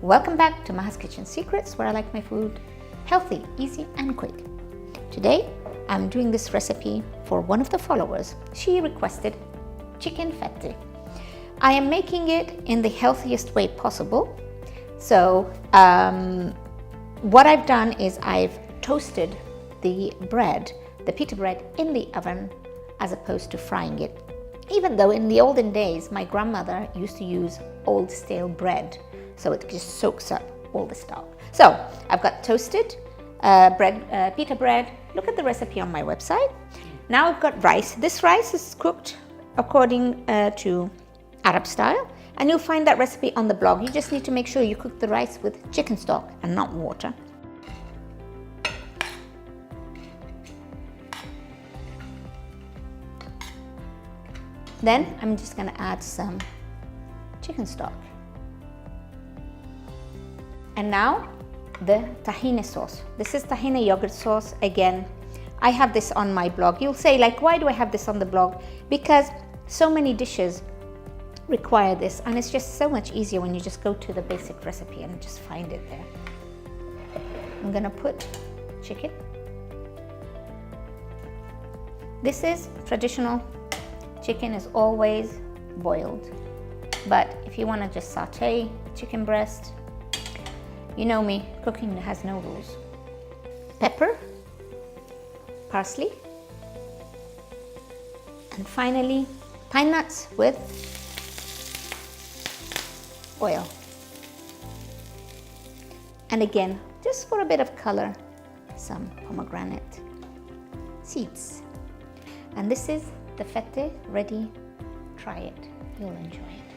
Welcome back to Maha's Kitchen Secrets, where I like my food healthy, easy and quick. Today I'm doing this recipe for one of the followers. She requested chicken fatteh. I am making it in the healthiest way possible. So what I've done is I've toasted the bread, the pita bread, in the oven as opposed to frying it. Even though in the olden days my grandmother used to use old stale bread, so it just soaks up all the stock. So I've got toasted pita bread. Look at the recipe on my website. Now I've got rice. This rice is cooked according to Arab style, and you'll find that recipe on the blog. You just need to make sure you cook the rice with chicken stock and not water. Then I'm just going to add some chicken stock. And now the tahini sauce. This is tahini yogurt sauce. Again, I have this on my blog. You'll say, like, why do I have this on the blog? Because so many dishes require this, and it's just so much easier when you just go to the basic recipe and just find it there. I'm gonna put chicken. This is traditional. Chicken is always boiled, but if you want to just saute chicken breast, you know me, cooking has no rules. Pepper, parsley, and finally pine nuts with oil. And again, just for a bit of color, some pomegranate seeds. And this is the fatteh ready. Try it, you'll enjoy it.